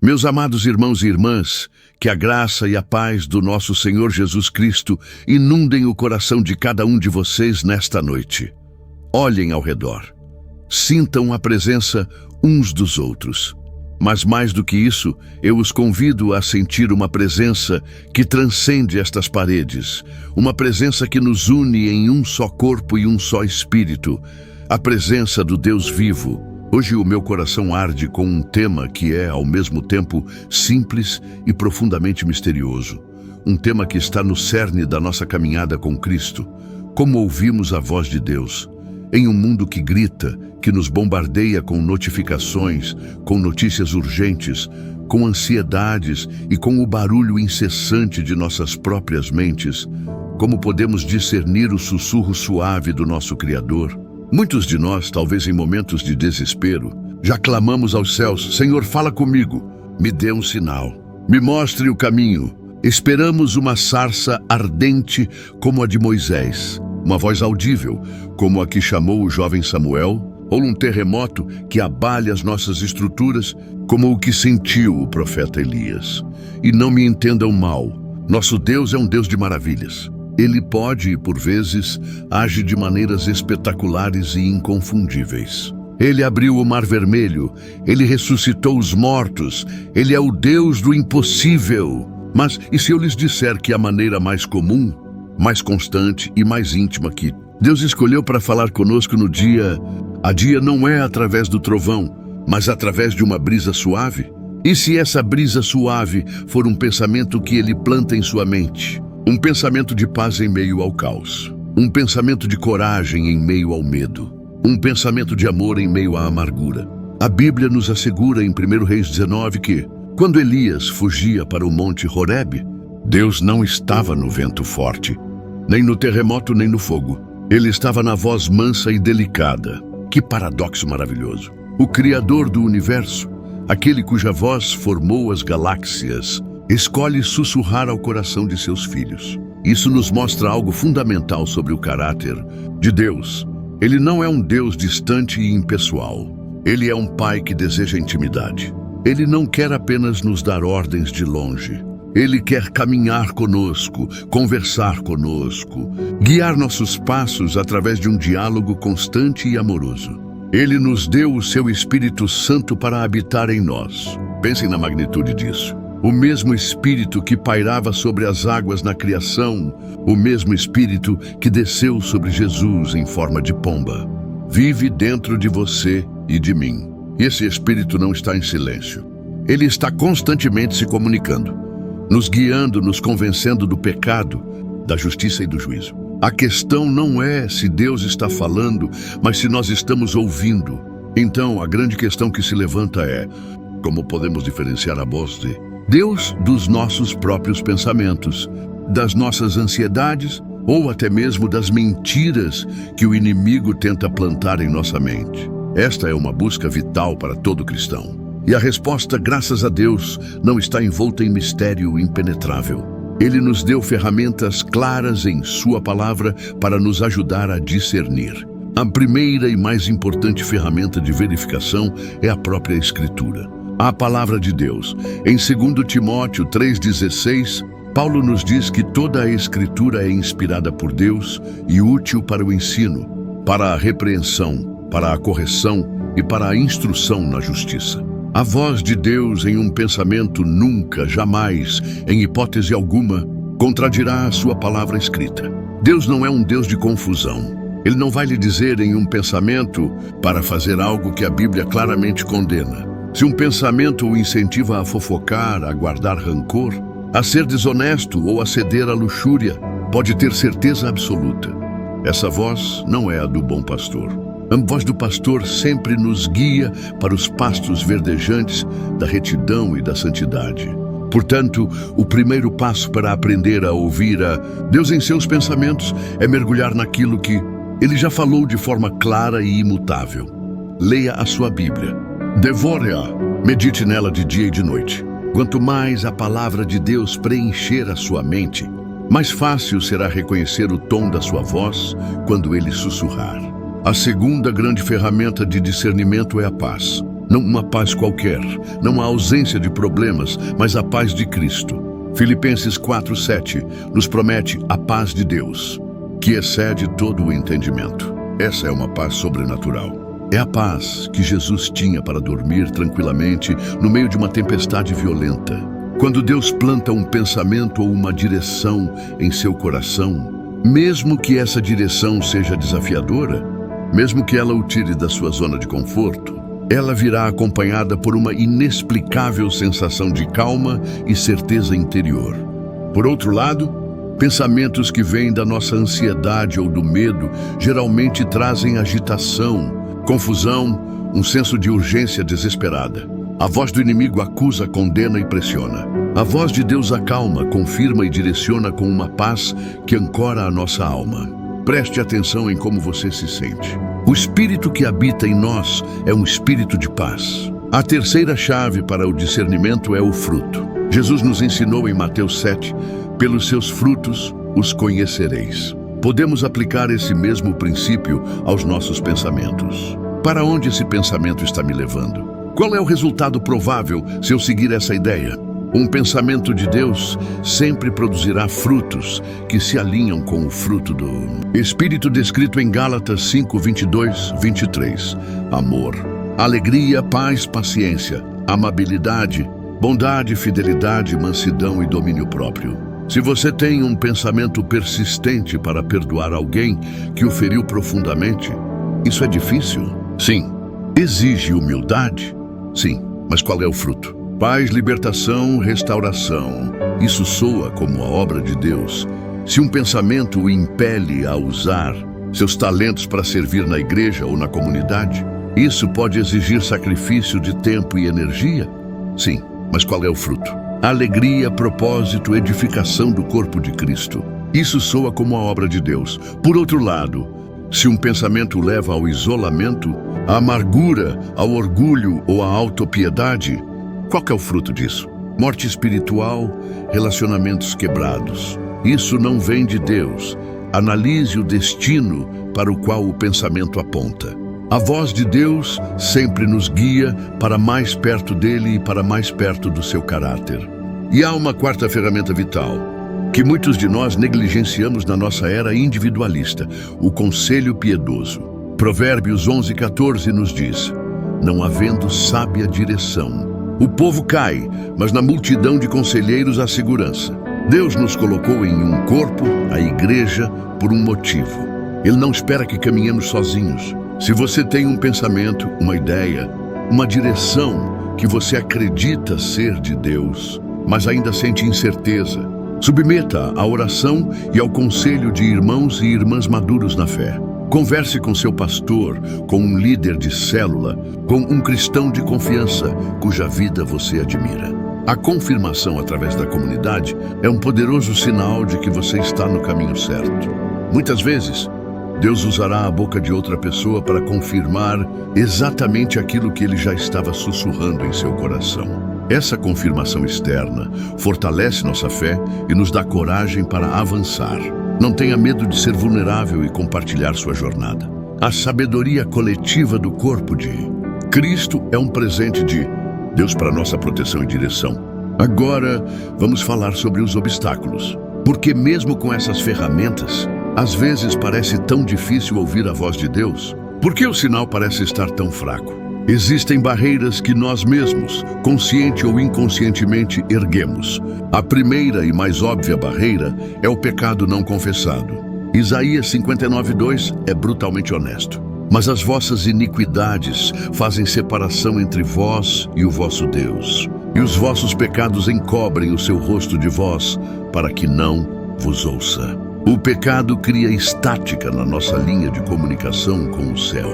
Meus amados irmãos e irmãs, que a graça e a paz do nosso Senhor Jesus Cristo inundem o coração de cada um de vocês nesta noite. Olhem ao redor. Sintam a presença uns dos outros. Mas mais do que isso, eu os convido a sentir uma presença que transcende estas paredes, uma presença que nos une em um só corpo e um só espírito, a presença do Deus vivo. Hoje o meu coração arde com um tema que é, ao mesmo tempo, simples e profundamente misterioso. Um tema que está no cerne da nossa caminhada com Cristo. Como ouvimos a voz de Deus? Em um mundo que grita, que nos bombardeia com notificações, com notícias urgentes, com ansiedades e com o barulho incessante de nossas próprias mentes, como podemos discernir o sussurro suave do nosso Criador? Muitos de nós, talvez em momentos de desespero, já clamamos aos céus: Senhor, fala comigo, me dê um sinal, me mostre o caminho. Esperamos uma sarça ardente como a de Moisés, uma voz audível, como a que chamou o jovem Samuel, ou um terremoto que abale as nossas estruturas, como o que sentiu o profeta Elias. E não me entendam mal, nosso Deus é um Deus de maravilhas. Ele pode e, por vezes, age de maneiras espetaculares e inconfundíveis. Ele abriu o Mar Vermelho, ele ressuscitou os mortos, ele é o Deus do impossível. Mas e se eu lhes disser que a maneira mais comum, mais constante e mais íntima que Deus escolheu para falar conosco no dia a dia não é através do trovão, mas através de uma brisa suave? E se essa brisa suave for um pensamento que ele planta em sua mente? Um pensamento de paz em meio ao caos. Um pensamento de coragem em meio ao medo. Um pensamento de amor em meio à amargura. A Bíblia nos assegura em 1 Reis 19 que, quando Elias fugia para o monte Horebe, Deus não estava no vento forte, nem no terremoto, nem no fogo. Ele estava na voz mansa e delicada. Que paradoxo maravilhoso! O Criador do universo, aquele cuja voz formou as galáxias, escolhe sussurrar ao coração de seus filhos. Isso nos mostra algo fundamental sobre o caráter de Deus. Ele não é um Deus distante e impessoal. Ele é um Pai que deseja intimidade. Ele não quer apenas nos dar ordens de longe. Ele quer caminhar conosco, conversar conosco, guiar nossos passos através de um diálogo constante e amoroso. Ele nos deu o seu Espírito Santo para habitar em nós. Pensem na magnitude disso. O mesmo Espírito que pairava sobre as águas na criação, o mesmo Espírito que desceu sobre Jesus em forma de pomba, vive dentro de você e de mim. E esse Espírito não está em silêncio. Ele está constantemente se comunicando, nos guiando, nos convencendo do pecado, da justiça e do juízo. A questão não é se Deus está falando, mas se nós estamos ouvindo. Então, a grande questão que se levanta é: como podemos diferenciar a voz de Deus dos nossos próprios pensamentos, das nossas ansiedades ou até mesmo das mentiras que o inimigo tenta plantar em nossa mente? Esta é uma busca vital para todo cristão. E a resposta, graças a Deus, não está envolta em mistério impenetrável. Ele nos deu ferramentas claras em Sua palavra para nos ajudar a discernir. A primeira e mais importante ferramenta de verificação é a própria Escritura. A palavra de Deus. Em 2 Timóteo 3,16, Paulo nos diz que toda a Escritura é inspirada por Deus e útil para o ensino, para a repreensão, para a correção e para a instrução na justiça. A voz de Deus em um pensamento nunca, jamais, em hipótese alguma, contradirá a sua palavra escrita. Deus não é um Deus de confusão. Ele não vai lhe dizer em um pensamento para fazer algo que a Bíblia claramente condena. Se um pensamento o incentiva a fofocar, a guardar rancor, a ser desonesto ou a ceder à luxúria, pode ter certeza absoluta: essa voz não é a do bom pastor. A voz do pastor sempre nos guia para os pastos verdejantes da retidão e da santidade. Portanto, o primeiro passo para aprender a ouvir a Deus em seus pensamentos é mergulhar naquilo que Ele já falou de forma clara e imutável. Leia a sua Bíblia. Devore-a. Medite nela de dia e de noite. Quanto mais a palavra de Deus preencher a sua mente, mais fácil será reconhecer o tom da sua voz quando Ele sussurrar. A segunda grande ferramenta de discernimento é a paz. Não uma paz qualquer, não a ausência de problemas, mas a paz de Cristo. Filipenses 4:7 nos promete a paz de Deus, que excede todo o entendimento. Essa é uma paz sobrenatural. É a paz que Jesus tinha para dormir tranquilamente no meio de uma tempestade violenta. Quando Deus planta um pensamento ou uma direção em seu coração, mesmo que essa direção seja desafiadora, mesmo que ela o tire da sua zona de conforto, ela virá acompanhada por uma inexplicável sensação de calma e certeza interior. Por outro lado, pensamentos que vêm da nossa ansiedade ou do medo geralmente trazem agitação, confusão, um senso de urgência desesperada. A voz do inimigo acusa, condena e pressiona. A voz de Deus acalma, confirma e direciona com uma paz que ancora a nossa alma. Preste atenção em como você se sente. O espírito que habita em nós é um espírito de paz. A terceira chave para o discernimento é o fruto. Jesus nos ensinou em Mateus 7, pelos seus frutos os conhecereis. Podemos aplicar esse mesmo princípio aos nossos pensamentos. Para onde esse pensamento está me levando? Qual é o resultado provável se eu seguir essa ideia? Um pensamento de Deus sempre produzirá frutos que se alinham com o fruto do Espírito descrito em Gálatas 5:22-23. Amor, alegria, paz, paciência, amabilidade, bondade, fidelidade, mansidão e domínio próprio. Se você tem um pensamento persistente para perdoar alguém que o feriu profundamente, isso é difícil? Sim. Exige humildade? Sim. Mas qual é o fruto? Paz, libertação, restauração. Isso soa como a obra de Deus. Se um pensamento o impele a usar seus talentos para servir na igreja ou na comunidade, isso pode exigir sacrifício de tempo e energia? Sim, mas qual é o fruto? Alegria, propósito, edificação do corpo de Cristo. Isso soa como a obra de Deus. Por outro lado, se um pensamento leva ao isolamento, à amargura, ao orgulho ou à autopiedade, qual que é o fruto disso? Morte espiritual, relacionamentos quebrados. Isso não vem de Deus. Analise o destino para o qual o pensamento aponta. A voz de Deus sempre nos guia para mais perto dele e para mais perto do seu caráter. E há uma quarta ferramenta vital, que muitos de nós negligenciamos na nossa era individualista, o conselho piedoso. Provérbios 11:14 nos diz: não havendo sábia direção, o povo cai, mas na multidão de conselheiros há segurança. Deus nos colocou em um corpo, a igreja, por um motivo. Ele não espera que caminhemos sozinhos. Se você tem um pensamento, uma ideia, uma direção que você acredita ser de Deus, mas ainda sente incerteza, submeta à oração e ao conselho de irmãos e irmãs maduros na fé. Converse com seu pastor, com um líder de célula, com um cristão de confiança, cuja vida você admira. A confirmação através da comunidade é um poderoso sinal de que você está no caminho certo. Muitas vezes, Deus usará a boca de outra pessoa para confirmar exatamente aquilo que ele já estava sussurrando em seu coração. Essa confirmação externa fortalece nossa fé e nos dá coragem para avançar. Não tenha medo de ser vulnerável e compartilhar sua jornada. A sabedoria coletiva do corpo de Cristo é um presente de Deus para nossa proteção e direção. Agora, vamos falar sobre os obstáculos. Porque mesmo com essas ferramentas, às vezes parece tão difícil ouvir a voz de Deus. Por que o sinal parece estar tão fraco? Existem barreiras que nós mesmos, consciente ou inconscientemente, erguemos. A primeira e mais óbvia barreira é o pecado não confessado. Isaías 59:2 é brutalmente honesto. Mas as vossas iniquidades fazem separação entre vós e o vosso Deus. E os vossos pecados encobrem o seu rosto de vós, para que não vos ouça. O pecado cria estática na nossa linha de comunicação com o céu.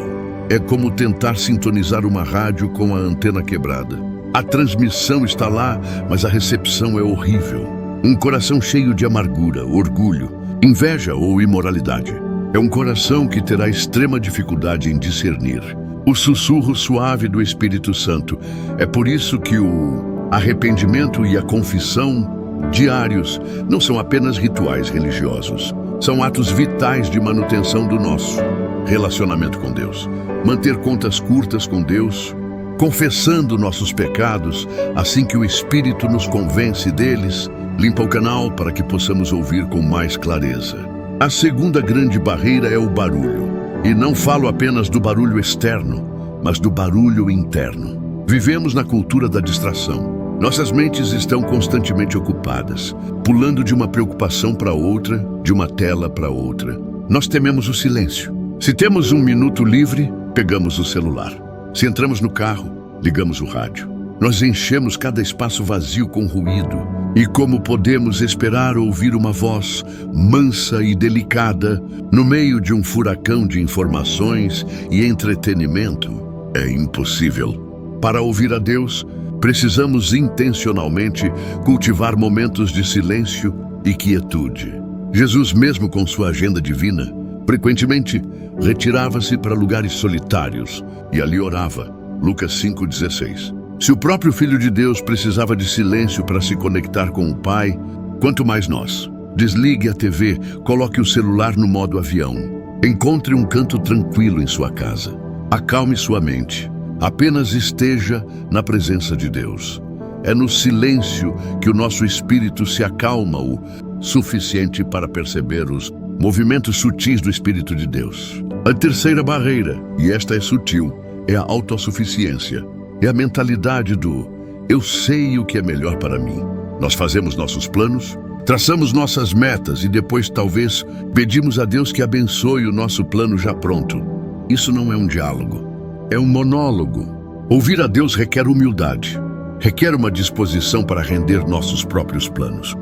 É como tentar sintonizar uma rádio com a antena quebrada. A transmissão está lá, mas a recepção é horrível. Um coração cheio de amargura, orgulho, inveja ou imoralidade. É um coração que terá extrema dificuldade em discernir o sussurro suave do Espírito Santo. É por isso que o arrependimento e a confissão diários não são apenas rituais religiosos. São atos vitais de manutenção do nosso relacionamento com Deus. Manter contas curtas com Deus, confessando nossos pecados, assim que o Espírito nos convence deles, limpa o canal para que possamos ouvir com mais clareza. A segunda grande barreira é o barulho. E não falo apenas do barulho externo, mas do barulho interno. Vivemos na cultura da distração. Nossas mentes estão constantemente ocupadas, pulando de uma preocupação para outra, de uma tela para outra. Nós tememos o silêncio. Se temos um minuto livre, pegamos o celular. Se entramos no carro, ligamos o rádio. Nós enchemos cada espaço vazio com ruído. E como podemos esperar ouvir uma voz mansa e delicada no meio de um furacão de informações e entretenimento? É impossível. Para ouvir a Deus, precisamos intencionalmente cultivar momentos de silêncio e quietude. Jesus, mesmo com sua agenda divina, frequentemente retirava-se para lugares solitários e ali orava. Lucas 5,16. Se o próprio Filho de Deus precisava de silêncio para se conectar com o Pai, quanto mais nós. Desligue a TV, coloque o celular no modo avião. Encontre um canto tranquilo em sua casa. Acalme sua mente. Apenas esteja na presença de Deus. É no silêncio que o nosso espírito se acalma o suficiente para perceber os movimentos sutis do Espírito de Deus. A terceira barreira, e esta é sutil, é a autossuficiência. É a mentalidade do eu sei o que é melhor para mim. Nós fazemos nossos planos, traçamos nossas metas e depois talvez pedimos a Deus que abençoe o nosso plano já pronto. Isso não é um diálogo, é um monólogo. Ouvir a Deus requer humildade, requer uma disposição para render nossos próprios planos,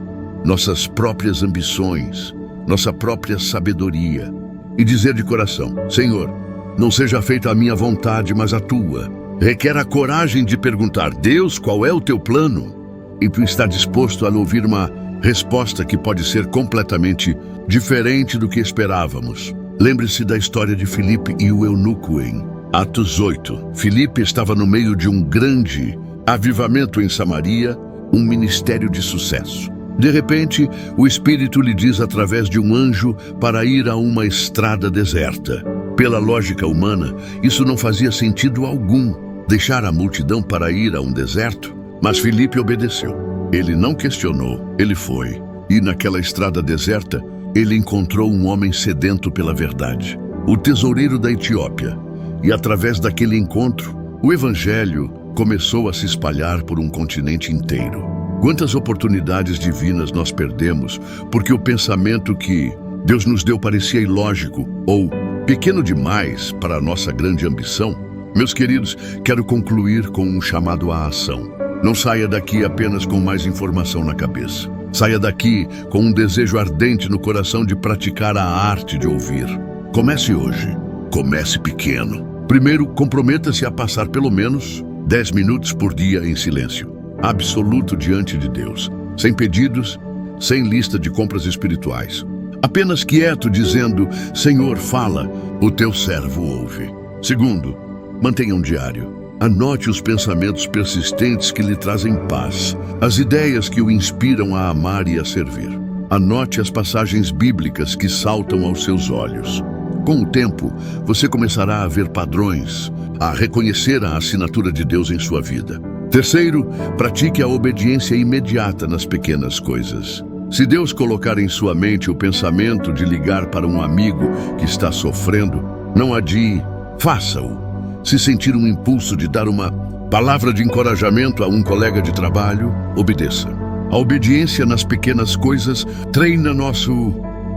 nossas próprias ambições, nossa própria sabedoria e dizer de coração: Senhor, não seja feita a minha vontade, mas a tua. Requer a coragem de perguntar: Deus, qual é o teu plano? E tu está disposto a ouvir uma resposta que pode ser completamente diferente do que esperávamos. Lembre-se da história de Filipe e o eunuco em Atos 8. Filipe estava no meio de um grande avivamento em Samaria, um ministério de sucesso. De repente, o Espírito lhe diz através de um anjo para ir a uma estrada deserta. Pela lógica humana, isso não fazia sentido algum. Deixar a multidão para ir a um deserto? Mas Filipe obedeceu. Ele não questionou, ele foi. E naquela estrada deserta, ele encontrou um homem sedento pela verdade, o tesoureiro da Etiópia. E através daquele encontro, o evangelho começou a se espalhar por um continente inteiro. Quantas oportunidades divinas nós perdemos porque o pensamento que Deus nos deu parecia ilógico ou pequeno demais para a nossa grande ambição? Meus queridos, quero concluir com um chamado à ação. Não saia daqui apenas com mais informação na cabeça. Saia daqui com um desejo ardente no coração de praticar a arte de ouvir. Comece hoje. Comece pequeno. Primeiro, comprometa-se a passar pelo menos 10 minutos por dia em silêncio absoluto diante de Deus. Sem pedidos, sem lista de compras espirituais. Apenas quieto, dizendo: Senhor, fala, o teu servo ouve. Segundo, mantenha um diário. Anote os pensamentos persistentes que lhe trazem paz, as ideias que o inspiram a amar e a servir. Anote as passagens bíblicas que saltam aos seus olhos. Com o tempo, você começará a ver padrões, a reconhecer a assinatura de Deus em sua vida. Terceiro, pratique a obediência imediata nas pequenas coisas. Se Deus colocar em sua mente o pensamento de ligar para um amigo que está sofrendo, não adie, faça-o. Se sentir um impulso de dar uma palavra de encorajamento a um colega de trabalho, obedeça. A obediência nas pequenas coisas treina nosso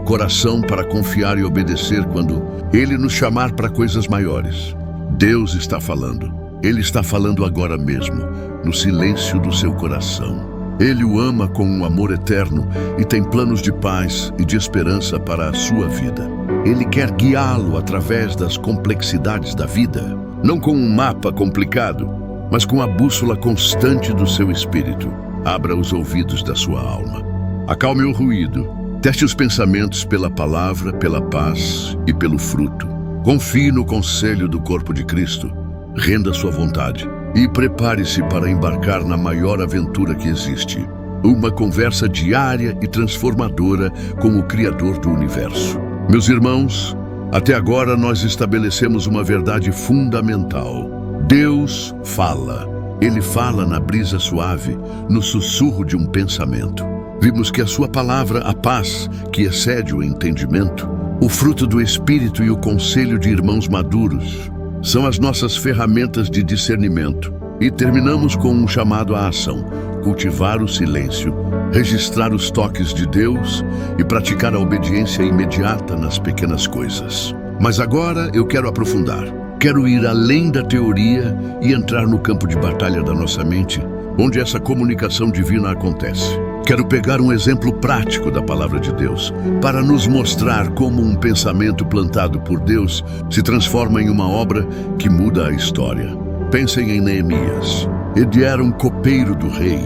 coração para confiar e obedecer quando Ele nos chamar para coisas maiores. Deus está falando. Ele está falando agora mesmo, no silêncio do seu coração. Ele o ama com um amor eterno e tem planos de paz e de esperança para a sua vida. Ele quer guiá-lo através das complexidades da vida, não com um mapa complicado, mas com a bússola constante do seu espírito. Abra os ouvidos da sua alma. Acalme o ruído. Teste os pensamentos pela palavra, pela paz e pelo fruto. Confie no conselho do corpo de Cristo. Renda sua vontade e prepare-se para embarcar na maior aventura que existe. Uma conversa diária e transformadora com o Criador do Universo. Meus irmãos, até agora nós estabelecemos uma verdade fundamental. Deus fala. Ele fala na brisa suave, no sussurro de um pensamento. Vimos que a sua palavra, a paz, que excede o entendimento, o fruto do Espírito e o conselho de irmãos maduros, são as nossas ferramentas de discernimento. E terminamos com um chamado à ação: cultivar o silêncio, registrar os toques de Deus e praticar a obediência imediata nas pequenas coisas. Mas agora eu quero aprofundar. Quero ir além da teoria e entrar no campo de batalha da nossa mente, onde essa comunicação divina acontece. Quero pegar um exemplo prático da palavra de Deus para nos mostrar como um pensamento plantado por Deus se transforma em uma obra que muda a história. Pensem em Neemias. Ele era um copeiro do rei,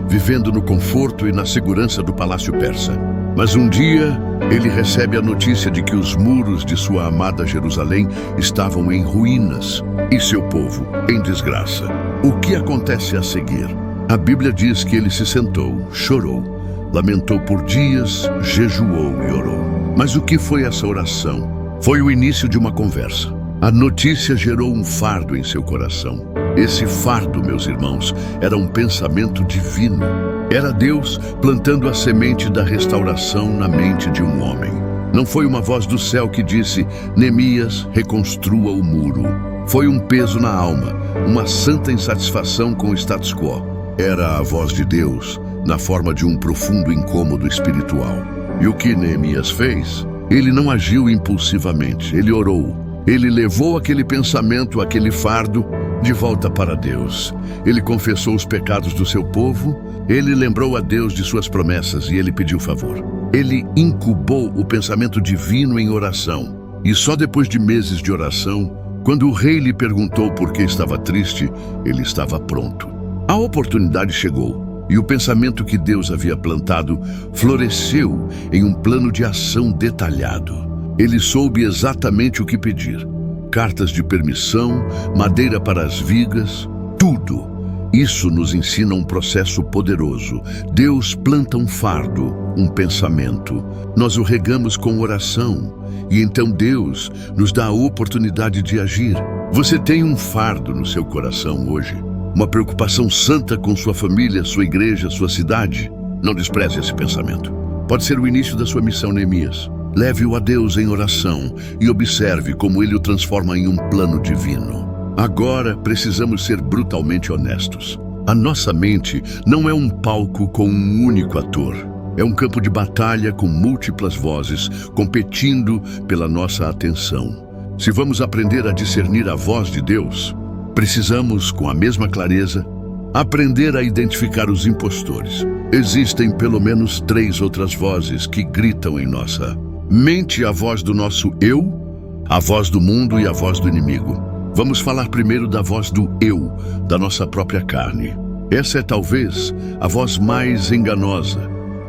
vivendo no conforto e na segurança do palácio persa. Mas um dia, ele recebe a notícia de que os muros de sua amada Jerusalém estavam em ruínas e seu povo em desgraça. O que acontece a seguir? A Bíblia diz que ele se sentou, chorou, lamentou por dias, jejuou e orou. Mas o que foi essa oração? Foi o início de uma conversa. A notícia gerou um fardo em seu coração. Esse fardo, meus irmãos, era um pensamento divino. Era Deus plantando a semente da restauração na mente de um homem. Não foi uma voz do céu que disse: Neemias, reconstrua o muro. Foi um peso na alma, uma santa insatisfação com o status quo. Era a voz de Deus, na forma de um profundo incômodo espiritual. E o que Neemias fez? Ele não agiu impulsivamente, ele orou. Ele levou aquele pensamento, aquele fardo, de volta para Deus. Ele confessou os pecados do seu povo, ele lembrou a Deus de suas promessas e ele pediu favor. Ele incubou o pensamento divino em oração. E só depois de meses de oração, quando o rei lhe perguntou por que estava triste, ele estava pronto. A oportunidade chegou e o pensamento que Deus havia plantado floresceu em um plano de ação detalhado. Ele soube exatamente o que pedir. Cartas de permissão, madeira para as vigas, tudo. Isso nos ensina um processo poderoso. Deus planta um fardo, um pensamento. Nós o regamos com oração. E então Deus nos dá a oportunidade de agir. Você tem um fardo no seu coração hoje? Uma preocupação santa com sua família, sua igreja, sua cidade? Não despreze esse pensamento. Pode ser o início da sua missão, Neemias. Leve-o a Deus em oração e observe como ele o transforma em um plano divino. Agora precisamos ser brutalmente honestos. A nossa mente não é um palco com um único ator. É um campo de batalha com múltiplas vozes competindo pela nossa atenção. Se vamos aprender a discernir a voz de Deus, precisamos, com a mesma clareza, aprender a identificar os impostores. Existem pelo menos 3 outras vozes que gritam em nossa mente: a voz do nosso eu, a voz do mundo e a voz do inimigo. Vamos falar primeiro da voz do eu, da nossa própria carne. Essa é talvez a voz mais enganosa,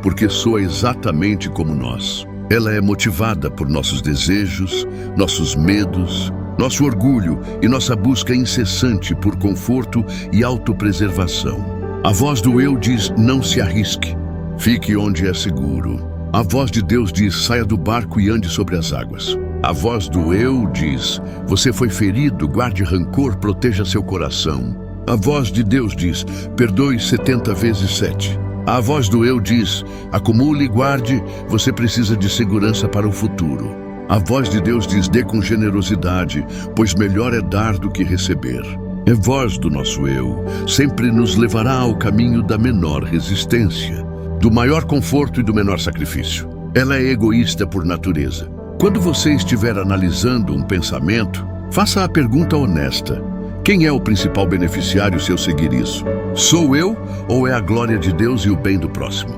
porque soa exatamente como nós. Ela é motivada por nossos desejos, nossos medos, nosso orgulho e nossa busca incessante por conforto e autopreservação. A voz do eu diz: não se arrisque, fique onde é seguro. A voz de Deus diz: saia do barco e ande sobre as águas. A voz do eu diz: você foi ferido, guarde rancor, proteja seu coração. A voz de Deus diz: perdoe 70 vezes 7. A voz do eu diz: acumule e guarde, você precisa de segurança para o futuro. A voz de Deus diz: dê com generosidade, pois melhor é dar do que receber. A voz do nosso eu sempre nos levará ao caminho da menor resistência, do maior conforto e do menor sacrifício. Ela é egoísta por natureza. Quando você estiver analisando um pensamento, faça a pergunta honesta: quem é o principal beneficiário se eu seguir isso? Sou eu ou é a glória de Deus e o bem do próximo?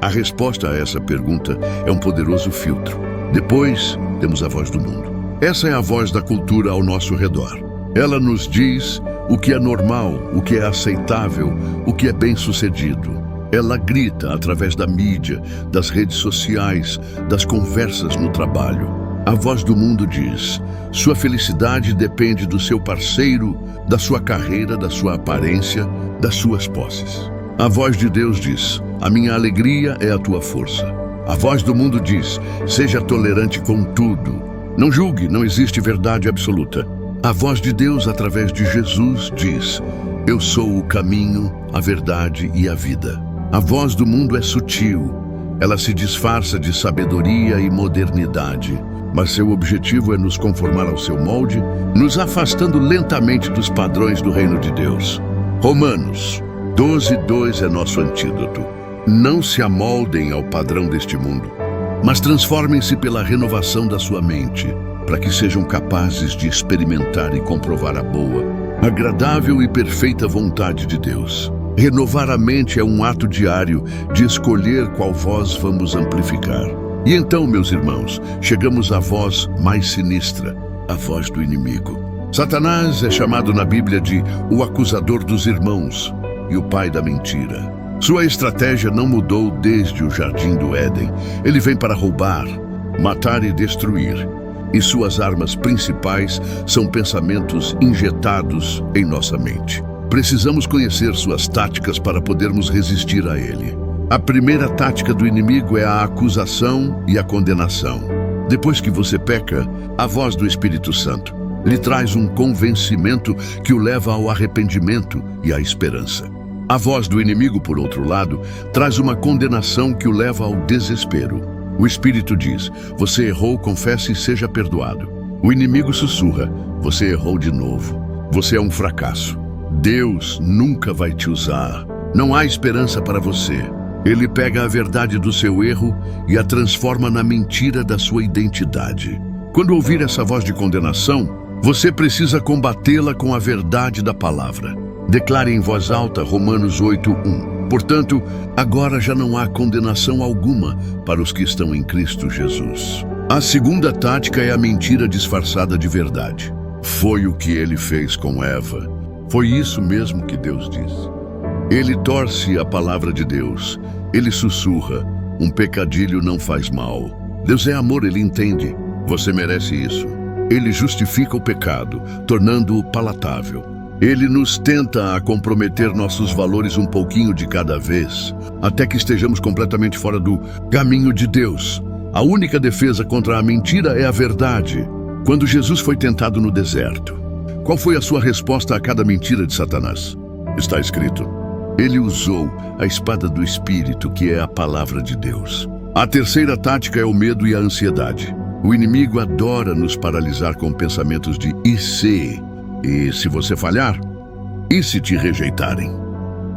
A resposta a essa pergunta é um poderoso filtro. Depois, temos a voz do mundo. Essa é a voz da cultura ao nosso redor. Ela nos diz o que é normal, o que é aceitável, o que é bem-sucedido. Ela grita através da mídia, das redes sociais, das conversas no trabalho. A voz do mundo diz: sua felicidade depende do seu parceiro, da sua carreira, da sua aparência, das suas posses. A voz de Deus diz: a minha alegria é a tua força. A voz do mundo diz: seja tolerante com tudo. Não julgue, não existe verdade absoluta. A voz de Deus, através de Jesus, diz: eu sou o caminho, a verdade e a vida. A voz do mundo é sutil. Ela se disfarça de sabedoria e modernidade, mas seu objetivo é nos conformar ao seu molde, nos afastando lentamente dos padrões do reino de Deus. Romanos 12:2 é nosso antídoto. Não se amoldem ao padrão deste mundo, mas transformem-se pela renovação da sua mente, para que sejam capazes de experimentar e comprovar a boa, agradável e perfeita vontade de Deus. Renovar a mente é um ato diário de escolher qual voz vamos amplificar. E então, meus irmãos, chegamos à voz mais sinistra, a voz do inimigo. Satanás é chamado na Bíblia de o acusador dos irmãos e o pai da mentira. Sua estratégia não mudou desde o jardim do Éden. Ele vem para roubar, matar e destruir. E suas armas principais são pensamentos injetados em nossa mente. Precisamos conhecer suas táticas para podermos resistir a ele. A primeira tática do inimigo é a acusação e a condenação. Depois que você peca, a voz do Espírito Santo lhe traz um convencimento que o leva ao arrependimento e à esperança. A voz do inimigo, por outro lado, traz uma condenação que o leva ao desespero. O Espírito diz: você errou, confesse e seja perdoado. O inimigo sussurra: você errou de novo. Você é um fracasso. Deus nunca vai te usar. Não há esperança para você. Ele pega a verdade do seu erro e a transforma na mentira da sua identidade. Quando ouvir essa voz de condenação, você precisa combatê-la com a verdade da palavra. Declare em voz alta Romanos 8:1. Portanto, agora já não há condenação alguma para os que estão em Cristo Jesus. A segunda tática é a mentira disfarçada de verdade. Foi o que ele fez com Eva. Foi isso mesmo que Deus disse. Ele torce a palavra de Deus. Ele sussurra: um pecadilho não faz mal. Deus é amor, ele entende. Você merece isso. Ele justifica o pecado, tornando-o palatável. Ele nos tenta a comprometer nossos valores um pouquinho de cada vez, até que estejamos completamente fora do caminho de Deus. A única defesa contra a mentira é a verdade. Quando Jesus foi tentado no deserto, qual foi a sua resposta a cada mentira de Satanás? Está escrito: ele usou a espada do Espírito, que é a palavra de Deus. A terceira tática é o medo e a ansiedade. O inimigo adora nos paralisar com pensamentos de e se? E se você falhar? E se te rejeitarem?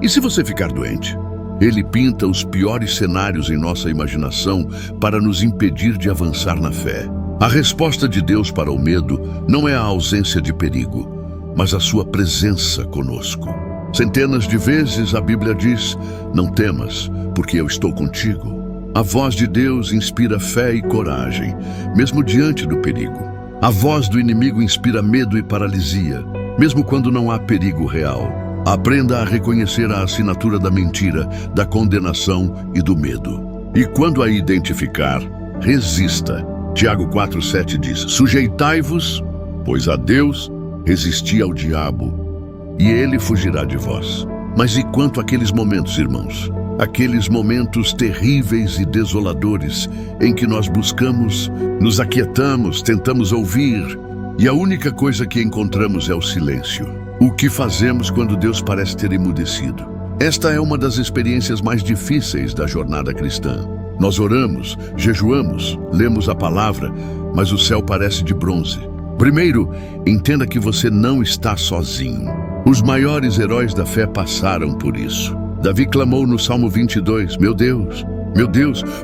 E se você ficar doente? Ele pinta os piores cenários em nossa imaginação para nos impedir de avançar na fé. A resposta de Deus para o medo não é a ausência de perigo, mas a sua presença conosco. Centenas de vezes a Bíblia diz: não temas, porque eu estou contigo. A voz de Deus inspira fé e coragem, mesmo diante do perigo. A voz do inimigo inspira medo e paralisia, mesmo quando não há perigo real. Aprenda a reconhecer a assinatura da mentira, da condenação e do medo. E quando a identificar, resista. Tiago 4:7 diz: sujeitai-vos, pois a Deus, resisti ao diabo, e ele fugirá de vós. Mas e quanto àqueles momentos, irmãos? Aqueles momentos terríveis e desoladores em que nós buscamos, nos aquietamos, tentamos ouvir, e a única coisa que encontramos é o silêncio. O que fazemos quando Deus parece ter emudecido? Esta é uma das experiências mais difíceis da jornada cristã. Nós oramos, jejuamos, lemos a palavra, mas o céu parece de bronze. Primeiro, entenda que você não está sozinho. Os maiores heróis da fé passaram por isso. Davi clamou no Salmo 22, meu Deus,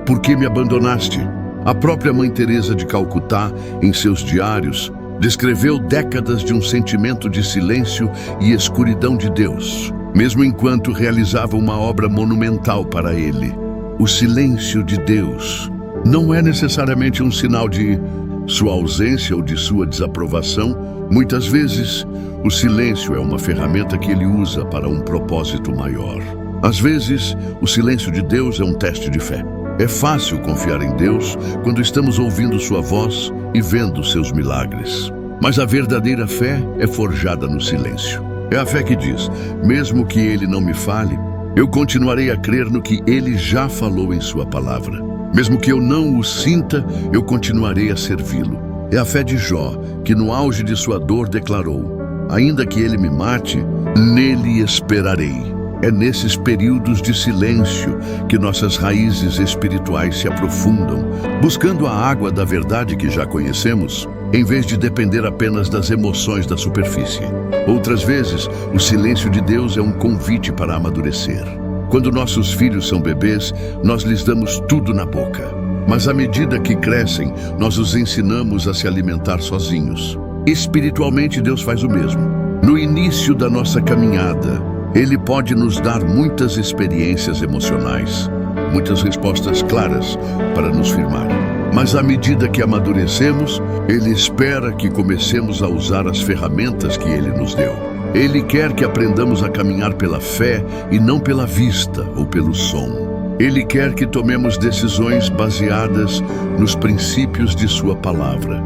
por que me abandonaste? A própria Mãe Teresa de Calcutá, em seus diários, descreveu décadas de um sentimento de silêncio e escuridão de Deus, mesmo enquanto realizava uma obra monumental para ele. O silêncio de Deus não é necessariamente um sinal de sua ausência ou de sua desaprovação. Muitas vezes, o silêncio é uma ferramenta que ele usa para um propósito maior. Às vezes, o silêncio de Deus é um teste de fé. É fácil confiar em Deus quando estamos ouvindo sua voz e vendo seus milagres. Mas a verdadeira fé é forjada no silêncio. É a fé que diz: mesmo que ele não me fale, eu continuarei a crer no que ele já falou em sua palavra. Mesmo que eu não o sinta, eu continuarei a servi-lo. É a fé de Jó, que no auge de sua dor declarou: ainda que ele me mate, nele esperarei. É nesses períodos de silêncio que nossas raízes espirituais se aprofundam, buscando a água da verdade que já conhecemos, em vez de depender apenas das emoções da superfície. Outras vezes, o silêncio de Deus é um convite para amadurecer. Quando nossos filhos são bebês, nós lhes damos tudo na boca. Mas à medida que crescem, nós os ensinamos a se alimentar sozinhos. Espiritualmente, Deus faz o mesmo. No início da nossa caminhada, Ele pode nos dar muitas experiências emocionais, muitas respostas claras para nos firmar. Mas à medida que amadurecemos, Ele espera que comecemos a usar as ferramentas que Ele nos deu. Ele quer que aprendamos a caminhar pela fé e não pela vista ou pelo som. Ele quer que tomemos decisões baseadas nos princípios de Sua palavra,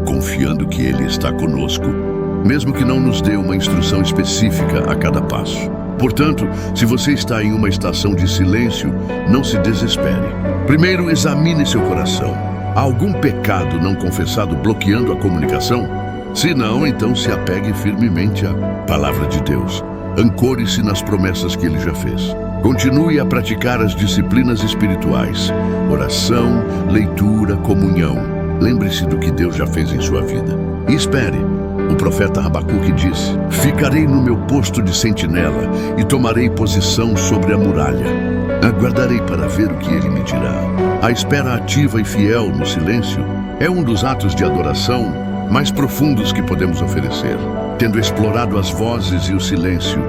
confiando que Ele está conosco, mesmo que não nos dê uma instrução específica a cada passo. Portanto, se você está em uma estação de silêncio, não se desespere. Primeiro, examine seu coração. Há algum pecado não confessado bloqueando a comunicação? Se não, então se apegue firmemente à palavra de Deus. Ancore-se nas promessas que Ele já fez. Continue a praticar as disciplinas espirituais: oração, leitura, comunhão. Lembre-se do que Deus já fez em sua vida. E espere. O profeta Abacuque disse: ficarei no meu posto de sentinela e tomarei posição sobre a muralha. Aguardarei para ver o que Ele me dirá. A espera ativa e fiel no silêncio é um dos atos de adoração mais profundos que podemos oferecer. Tendo explorado as vozes e o silêncio,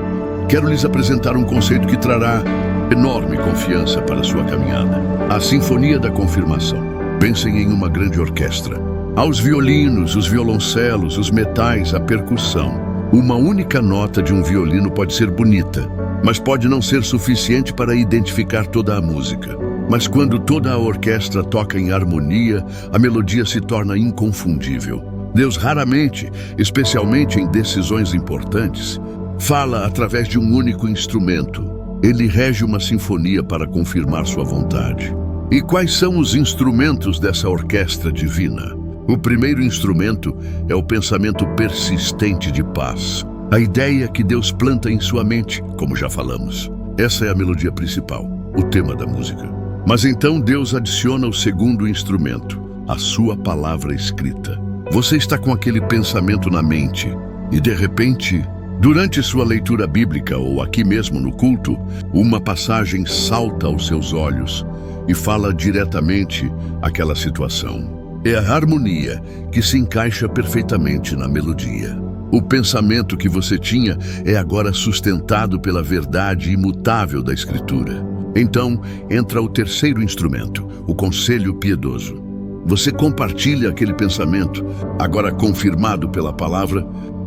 quero lhes apresentar um conceito que trará enorme confiança para a sua caminhada: a Sinfonia da Confirmação. Pensem em uma grande orquestra. Há os violinos, os violoncelos, os metais, a percussão. Uma única nota de um violino pode ser bonita, mas pode não ser suficiente para identificar toda a música. Mas quando toda a orquestra toca em harmonia, a melodia se torna inconfundível. Deus raramente, especialmente em decisões importantes, fala através de um único instrumento. Ele rege uma sinfonia para confirmar sua vontade. E quais são os instrumentos dessa orquestra divina? O primeiro instrumento é o pensamento persistente de paz. A ideia que Deus planta em sua mente, como já falamos. Essa é a melodia principal, o tema da música. Mas então Deus adiciona o segundo instrumento, a sua palavra escrita. Você está com aquele pensamento na mente e, de repente, durante sua leitura bíblica ou aqui mesmo no culto, uma passagem salta aos seus olhos e fala diretamente àquela situação. É a harmonia que se encaixa perfeitamente na melodia. O pensamento que você tinha é agora sustentado pela verdade imutável da Escritura. Então, entra o terceiro instrumento, o conselho piedoso. Você compartilha aquele pensamento, agora confirmado pela palavra,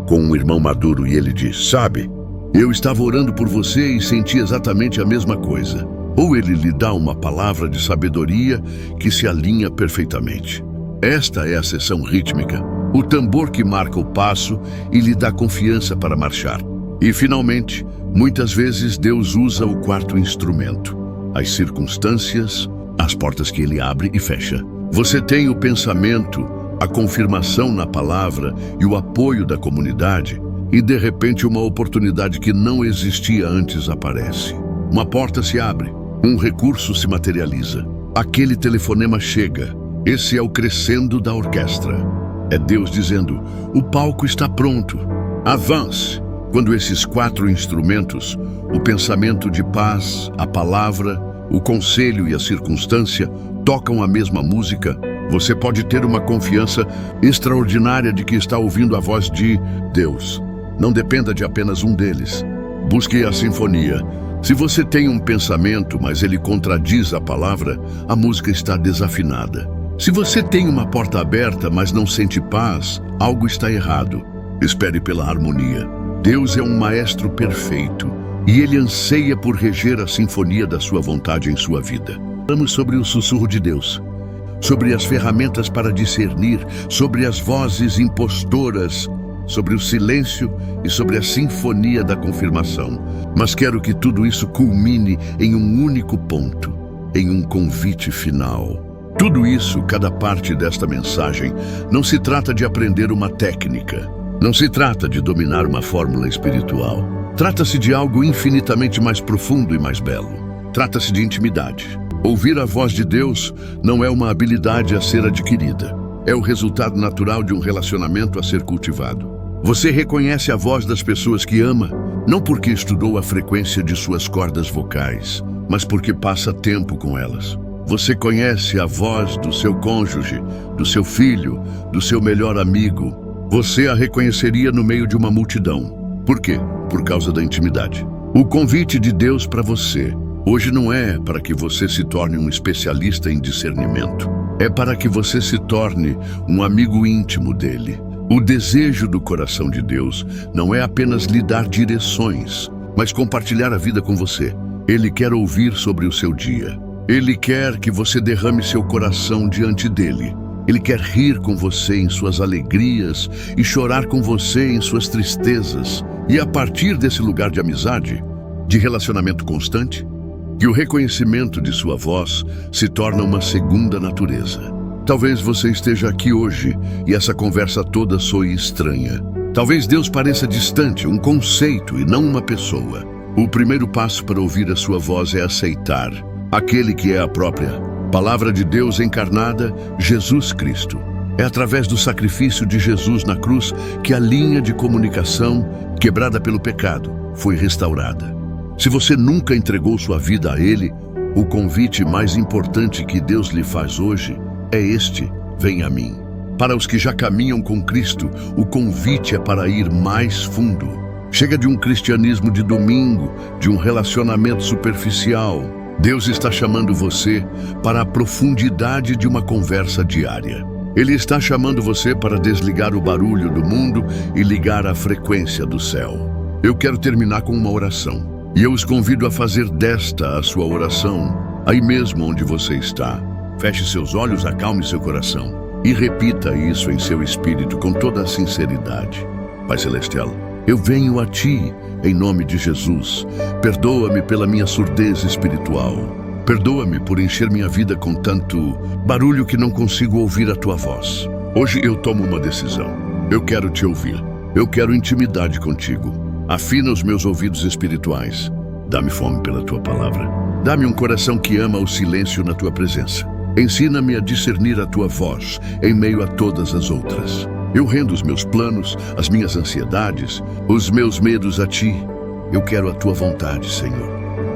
com um irmão maduro e ele diz: sabe, eu estava orando por você e senti exatamente a mesma coisa. Ou ele lhe dá uma palavra de sabedoria que se alinha perfeitamente. Esta é a seção rítmica, o tambor que marca o passo e lhe dá confiança para marchar. E, finalmente, muitas vezes Deus usa o quarto instrumento, as circunstâncias, as portas que Ele abre e fecha. Você tem o pensamento, a confirmação na palavra e o apoio da comunidade, e de repente uma oportunidade que não existia antes aparece. Uma porta se abre, um recurso se materializa, aquele telefonema chega. Esse é o crescendo da orquestra. É Deus dizendo: o palco está pronto, avance. Quando esses quatro instrumentos, o pensamento de paz, a palavra, o conselho e a circunstância, tocam a mesma música, você pode ter uma confiança extraordinária de que está ouvindo a voz de Deus. Não dependa de apenas um deles. Busque a sinfonia. Se você tem um pensamento, mas ele contradiz a palavra, a música está desafinada. Se você tem uma porta aberta, mas não sente paz, algo está errado. Espere pela harmonia. Deus é um maestro perfeito e Ele anseia por reger a sinfonia da sua vontade em sua vida. Falamos sobre o sussurro de Deus, sobre as ferramentas para discernir, sobre as vozes impostoras, sobre o silêncio e sobre a sinfonia da confirmação. Mas quero que tudo isso culmine em um único ponto, em um convite final. Tudo isso, cada parte desta mensagem, não se trata de aprender uma técnica. Não se trata de dominar uma fórmula espiritual. Trata-se de algo infinitamente mais profundo e mais belo. Trata-se de intimidade. Ouvir a voz de Deus não é uma habilidade a ser adquirida. É o resultado natural de um relacionamento a ser cultivado. Você reconhece a voz das pessoas que ama, não porque estudou a frequência de suas cordas vocais, mas porque passa tempo com elas. Você conhece a voz do seu cônjuge, do seu filho, do seu melhor amigo. Você a reconheceria no meio de uma multidão. Por quê? Por causa da intimidade. O convite de Deus para você hoje não é para que você se torne um especialista em discernimento. É para que você se torne um amigo íntimo dele. O desejo do coração de Deus não é apenas lhe dar direções, mas compartilhar a vida com você. Ele quer ouvir sobre o seu dia. Ele quer que você derrame seu coração diante dele. Ele quer rir com você em suas alegrias e chorar com você em suas tristezas. E a partir desse lugar de amizade, de relacionamento constante, que o reconhecimento de sua voz se torna uma segunda natureza. Talvez você esteja aqui hoje e essa conversa toda soe estranha. Talvez Deus pareça distante, um conceito e não uma pessoa. O primeiro passo para ouvir a sua voz é aceitar aquele que é a própria Palavra de Deus encarnada, Jesus Cristo. É através do sacrifício de Jesus na cruz que a linha de comunicação, quebrada pelo pecado, foi restaurada. Se você nunca entregou sua vida a Ele, o convite mais importante que Deus lhe faz hoje é este: venha a mim. Para os que já caminham com Cristo, o convite é para ir mais fundo. Chega de um cristianismo de domingo, de um relacionamento superficial. Deus está chamando você para a profundidade de uma conversa diária. Ele está chamando você para desligar o barulho do mundo e ligar a frequência do céu. Eu quero terminar com uma oração. E eu os convido a fazer desta a sua oração, aí mesmo onde você está. Feche seus olhos, acalme seu coração e repita isso em seu espírito com toda a sinceridade. Pai Celestial, eu venho a Ti em nome de Jesus. Perdoa-me pela minha surdez espiritual. Perdoa-me por encher minha vida com tanto barulho que não consigo ouvir a Tua voz. Hoje eu tomo uma decisão. Eu quero Te ouvir. Eu quero intimidade contigo. Afina os meus ouvidos espirituais. Dá-me fome pela Tua palavra. Dá-me um coração que ama o silêncio na Tua presença. Ensina-me a discernir a Tua voz em meio a todas as outras. Eu rendo os meus planos, as minhas ansiedades, os meus medos a Ti. Eu quero a Tua vontade, Senhor.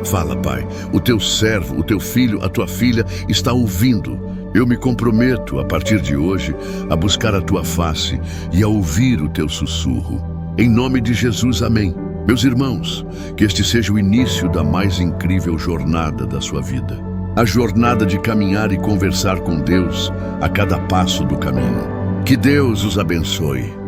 Fala, Pai. O Teu servo, o Teu filho, a Tua filha está ouvindo. Eu me comprometo, a partir de hoje, a buscar a Tua face e a ouvir o Teu sussurro. Em nome de Jesus, amém. Meus irmãos, que este seja o início da mais incrível jornada da sua vida. A jornada de caminhar e conversar com Deus a cada passo do caminho. Que Deus os abençoe.